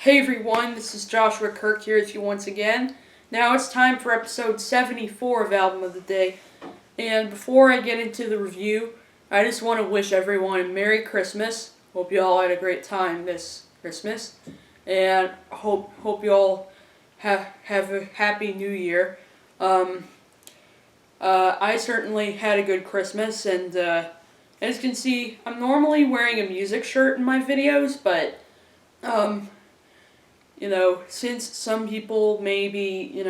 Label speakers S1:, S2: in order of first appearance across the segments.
S1: Hey everyone, this is Joshua Kirk here with you once again. Now it's time for episode 74 of Album of the Day. And before I get into the review, I just want to wish everyone a Merry Christmas. Hope you all had a great time this Christmas. And hope you all have a happy new year. I certainly had a good Christmas, and as you can see, I'm normally wearing a music shirt in my videos, but since some people may be,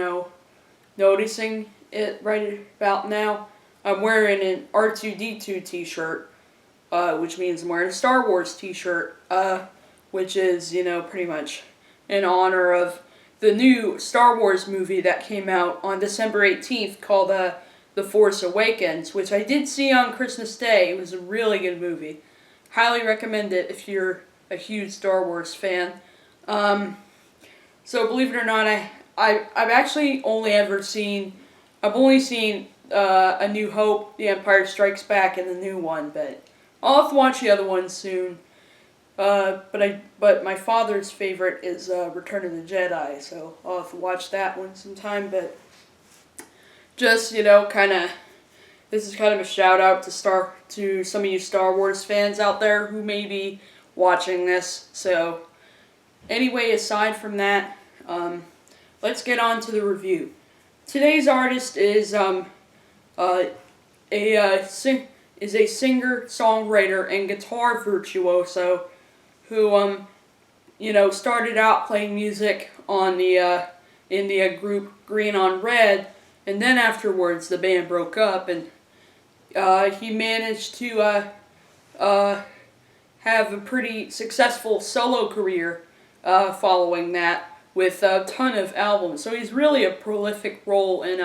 S1: noticing it right about now, I'm wearing an R2-D2 t-shirt, which means I'm wearing a Star Wars t-shirt, which is, pretty much in honor of the new Star Wars movie that came out on December 18th called The Force Awakens, which I did see on Christmas Day. It was a really good movie. Highly recommend it if you're a huge Star Wars fan. So believe it or not, I've actually only seen A New Hope, The Empire Strikes Back, and the new one, but I'll have to watch the other one soon. But my father's favorite is Return of the Jedi, so I'll have to watch that one sometime. But just this is kind of a shout out to some of you Star Wars fans out there who may be watching this. So anyway, aside from that, let's get on to the review. Today's artist is a singer, songwriter, and guitar virtuoso who started out playing music on the in the group Green on Red, and then afterwards the band broke up, and he managed to have a pretty successful solo career following that, with a ton of albums. So he's really a prolific role in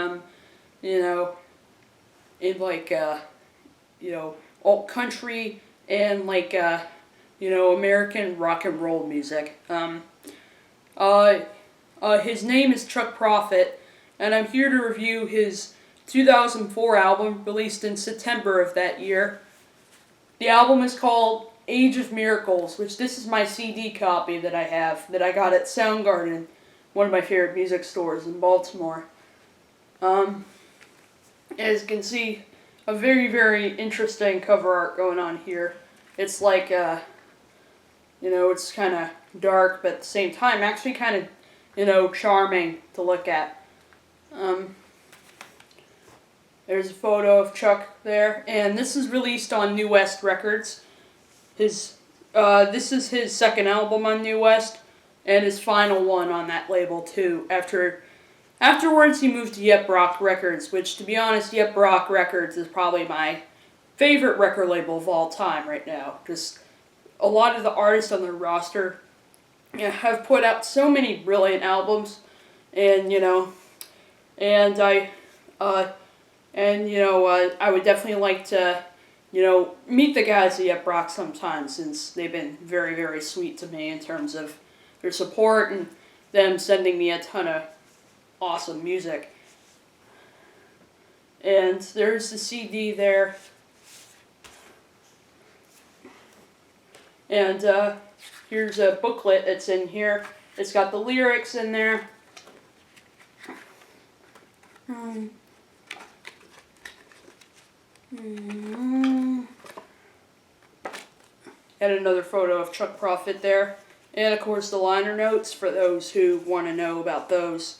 S1: alt country and American rock and roll music. His name is Chuck Prophet, and I'm here to review his 2004 album released in September of that year. The album is called Age of Miracles, which this is my CD copy that I have, that I got at Soundgarden, one of my favorite music stores in Baltimore. As you can see, a very, very interesting cover art going on here. It's like, it's kind of dark, but at the same time, actually kind of, charming to look at. There's a photo of Chuck there, and this is released on New West Records. This is his second album on New West, and his final one on that label too. Afterwards, he moved to Yep Rock Records, which, to be honest, Yep Rock Records is probably my favorite record label of all time right now. Just a lot of the artists on their roster have put out so many brilliant albums, and I would definitely like to meet the guys at Yep Rock sometime, since they've been very, very sweet to me in terms of their support and them sending me a ton of awesome music. And there's the CD there. And here's a booklet that's in here. It's got the lyrics in there. And another photo of Chuck Prophet there. And of course the liner notes for those who want to know about those.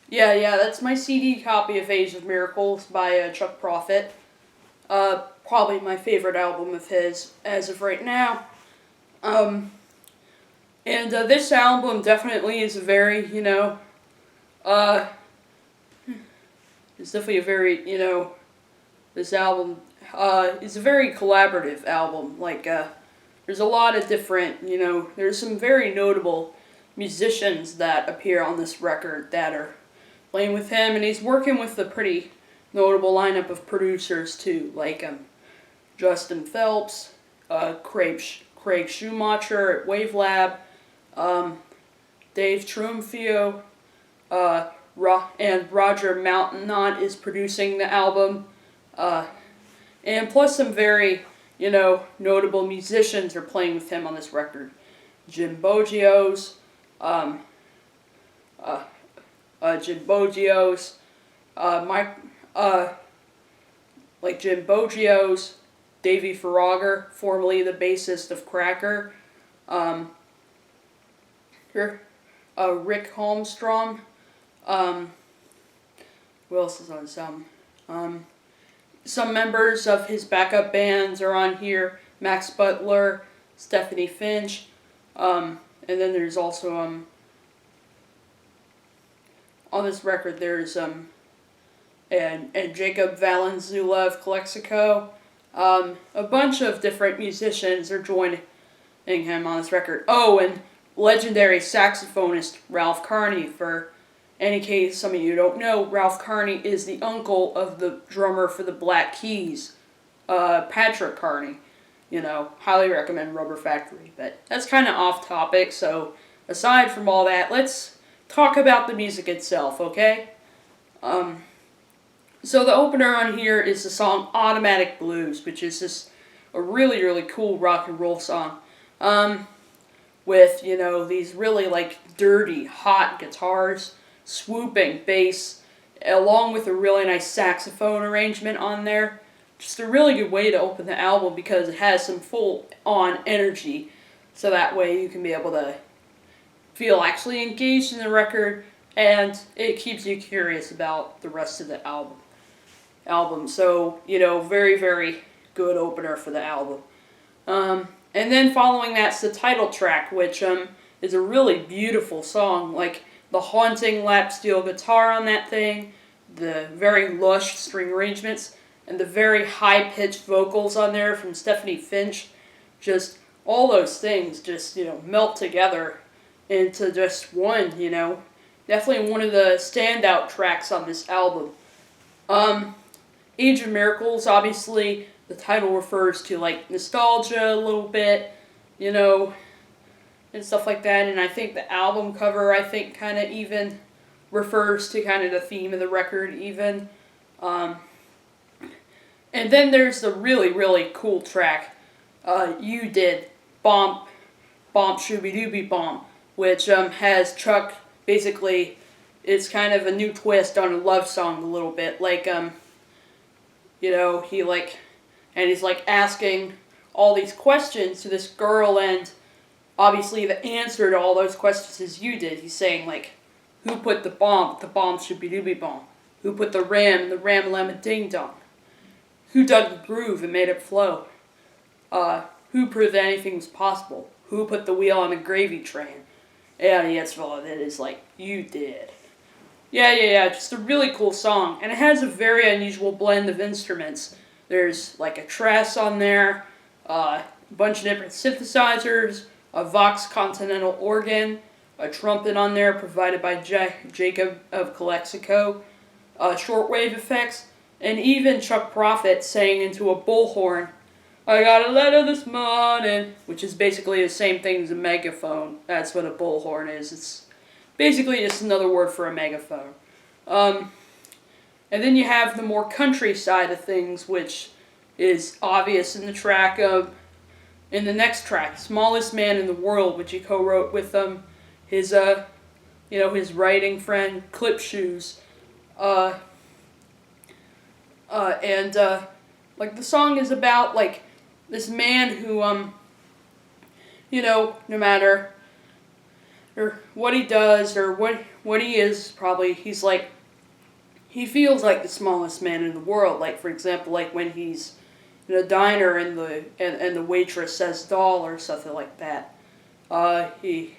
S1: Yeah, that's my CD copy of Age of Miracles by Chuck Prophet. Probably my favorite album of his as of right now. And this album definitely is a very, it's definitely a very, this album is a very collaborative album. There's a lot of different, there's some very notable musicians that appear on this record that are playing with him, and he's working with a pretty notable lineup of producers too, like Justin Phelps, Craig Schumacher at Wavelab, Dave Trumfio, and Roger Mountainot is producing the album, and plus some very notable musicians are playing with him on this record. Jim Boggio's, um, Jim Boggio's, Mike, like Jim Boggio's, Davey Faragher, formerly the bassist of Cracker, um, Rick Holmstrom, who else is on some members of his backup bands are on here. Max Butler, Stephanie Finch, and then there's also on this record there's and Jacob Valenzuela of Calexico. A bunch of different musicians are joining him on this record. Oh, and legendary saxophonist Ralph Carney. For any case some of you don't know, Ralph Carney is the uncle of the drummer for the Black Keys, Patrick Carney. Highly recommend Rubber Factory. But that's kind of off topic, so aside from all that, let's talk about the music itself, okay? So the opener on here is the song Automatic Blues, which is just a really, really cool rock and roll song. With, these really, dirty, hot guitars, swooping bass, along with a really nice saxophone arrangement on there. Just a really good way to open the album because it has some full-on energy, so that way you can be able to feel actually engaged in the record, and it keeps you curious about the rest of the album. So, very, very good opener for the album. And then following that's the title track, which is a really beautiful song. Like the haunting lap steel guitar on that thing, the very lush string arrangements, and the very high-pitched vocals on there from Stephanie Finch. Just all those things just, melt together into just one, Definitely one of the standout tracks on this album. Age of Miracles, obviously, the title refers to, nostalgia a little bit, and stuff like that. And I think the album cover, kind of even refers to kind of the theme of the record, even. And then there's the really, really cool track, You Did, Bomb Shooby Dooby Bomb, which has Chuck, basically, it's kind of a new twist on a love song a little bit. He's asking all these questions to this girl, and obviously the answer to all those questions is you did. He's saying, who put the bomb shooby dooby bomb? Who put the ram lemma ding dong? Who dug the groove and made it flow? Who proved that anything was possible? Who put the wheel on the gravy train? And the answer to all of it is, you did. Yeah, just a really cool song. And it has a very unusual blend of instruments. There's, a Tress on there, a bunch of different synthesizers, a Vox Continental organ, a trumpet on there provided by Jacob of Calexico, shortwave effects, and even Chuck Prophet sang into a bullhorn, I got a letter this morning, which is basically the same thing as a megaphone. That's what a bullhorn is. It's basically just another word for a megaphone. And then you have the more country side of things, which is obvious in the track in the next track, Smallest Man in the World, which he co-wrote with his his writing friend Clip Shoes. The song is about this man who no matter or what he does or what he is, probably he feels like the smallest man in the world. For example, when he's in a diner and the waitress says doll or something like that. He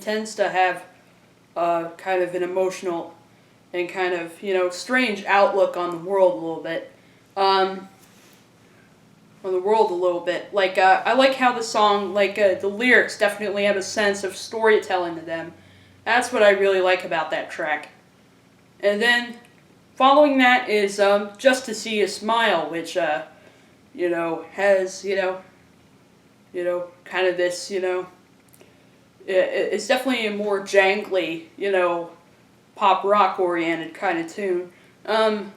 S1: tends to have kind of an emotional and kind of strange outlook on the world a little bit. I like how the song, the lyrics definitely have a sense of storytelling to them. That's what I really like about that track. And then, following that is Just to See You Smile, which, has, kind of this, it's definitely a more jangly, pop rock oriented kind of tune,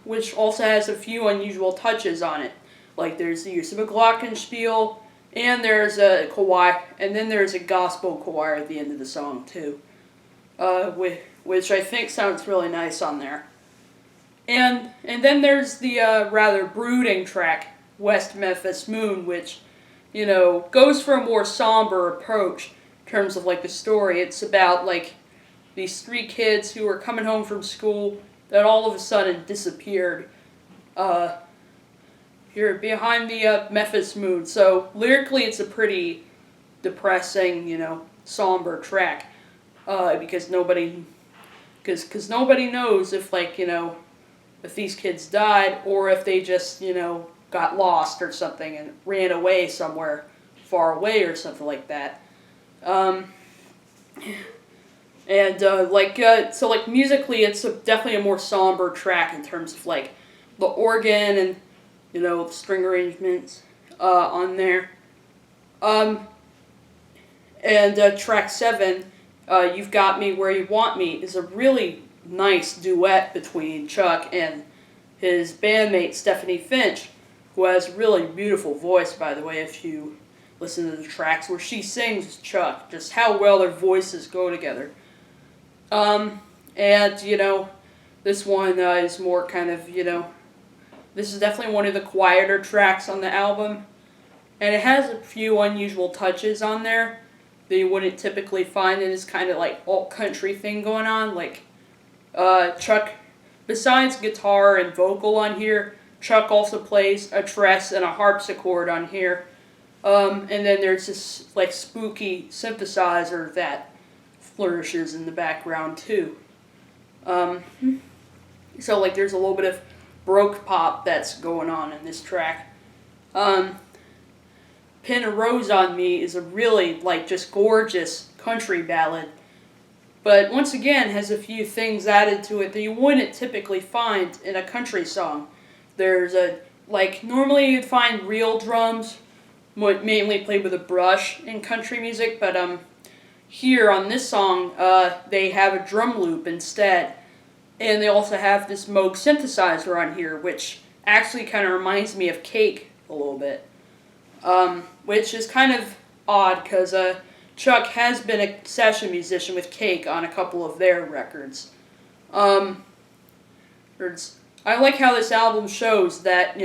S1: which also has a few unusual touches on it. Like there's the use of a glockenspiel, and there's a choir, and then there's a gospel choir at the end of the song too, which I think sounds really nice on there. And then there's the rather brooding track, West Memphis Moon, which, goes for a more somber approach in terms of like the story. It's about like these three kids who were coming home from school that all of a sudden disappeared. Here behind the Memphis Moon. So lyrically, it's a pretty depressing, somber track, because nobody knows if if these kids died or if they just got lost or something and ran away somewhere far away or something like that. So musically, it's definitely a more somber track in terms of like the organ and the string arrangements on there. Track 7, You've Got Me Where You Want Me, is a really nice duet between Chuck and his bandmate Stephanie Finch, who has a really beautiful voice, by the way, if you listen to the tracks where she sings with Chuck, just how well their voices go together. This one is more kind of, this is definitely one of the quieter tracks on the album, and it has a few unusual touches on there that you wouldn't typically find in this kind of like alt country thing going on. Like Chuck, besides guitar and vocal on here, Chuck also plays a tress and a harpsichord on here. And then there's this like spooky synthesizer that flourishes in the background too. So like there's a little bit of Baroque pop that's going on in this track. Pin a Rose on Me is a really just gorgeous country ballad, but once again has a few things added to it that you wouldn't typically find in a country song. There's normally you'd find real drums, mainly played with a brush in country music, but here on this song they have a drum loop instead. And they also have this Moog synthesizer on here, which actually kind of reminds me of Cake a little bit. Which is kind of odd, because Chuck has been a session musician with Cake on a couple of their records. I like how this album shows that,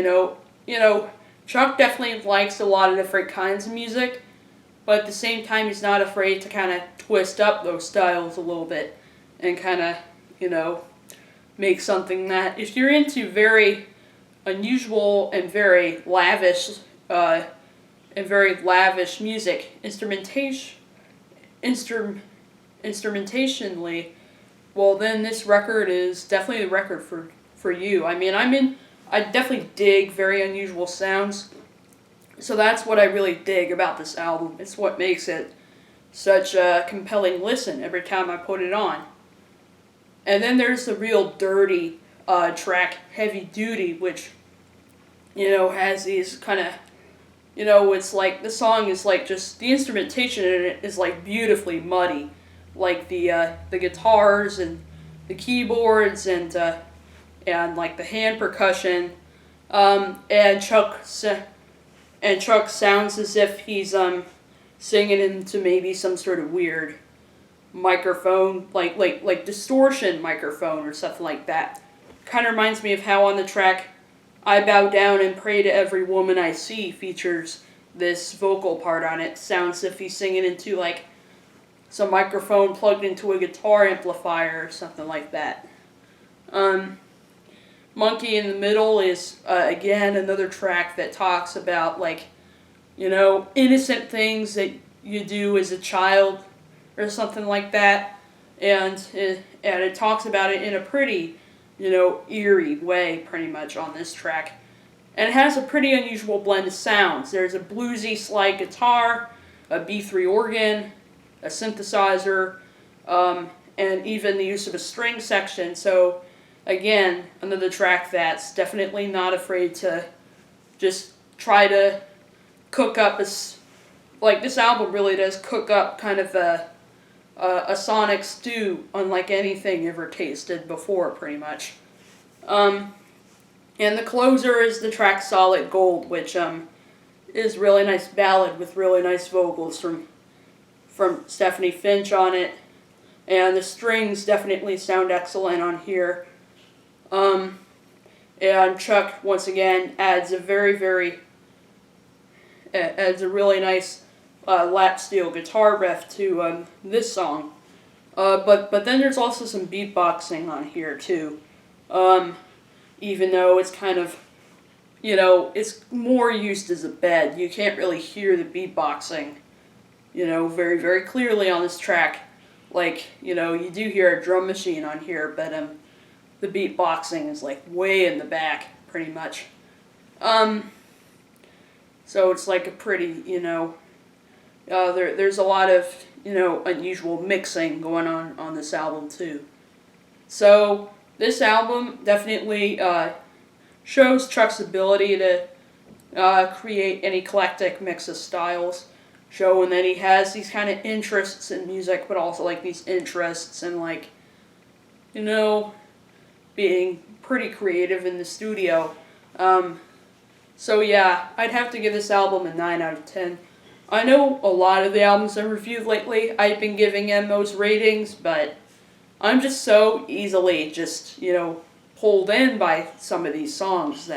S1: Chuck definitely likes a lot of different kinds of music, but at the same time he's not afraid to kind of twist up those styles a little bit and kind of, make something that, if you're into very unusual and very lavish music, instrumentationally, well then this record is definitely the record for you. I mean, I definitely dig very unusual sounds, so that's what I really dig about this album. It's what makes it such a compelling listen every time I put it on. And then there's the real dirty track, Heavy Duty, which, has these kind of, it's like, the song is like just, the instrumentation in it is like beautifully muddy. Like the guitars and the keyboards and like the hand percussion. And Chuck sounds as if he's singing into maybe some sort of weird microphone, like distortion microphone or something like that. Kind of reminds me of how on the track I Bow Down and Pray to Every Woman I See features this vocal part on it. Sounds as if he's singing into like some microphone plugged into a guitar amplifier or something like that. Monkey in the Middle is again another track that talks about innocent things that you do as a child or something like that, and it talks about it in a pretty, eerie way, pretty much, on this track. And it has a pretty unusual blend of sounds. There's a bluesy slide guitar, a B3 organ, a synthesizer, and even the use of a string section. So, again, another track that's definitely not afraid to just try to cook up this album really does cook up kind of a sonic stew unlike anything ever tasted before, pretty much. And the closer is the track Solid Gold, which is really nice ballad with really nice vocals from Stephanie Finch on it. And the strings definitely sound excellent on here. And Chuck, once again, adds a really nice lap steel guitar riff to this song. But then there's also some beatboxing on here too. Even though it's kind of, it's more used as a bed. You can't really hear the beatboxing, very, very clearly on this track. Like, you do hear a drum machine on here, but the beatboxing is like way in the back, pretty much. So it's like a pretty, there's a lot of, unusual mixing going on this album too. So this album definitely shows Chuck's ability to create an eclectic mix of styles, showing that he has these kind of interests in music, but also like these interests in like, being pretty creative in the studio. So yeah, I'd have to give this album a 9 out of 10. I know a lot of the albums I've reviewed lately, I've been giving them those ratings, but I'm just so easily pulled in by some of these songs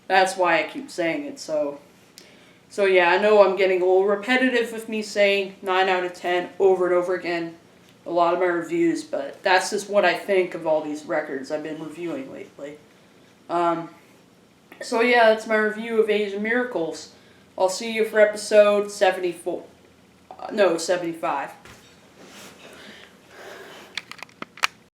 S1: that's why I keep saying it. So yeah, I know I'm getting a little repetitive with me saying 9 out of 10 over and over again, a lot of my reviews, but that's just what I think of all these records I've been reviewing lately. So yeah, that's my review of Asian Miracles. I'll see you for episode 75.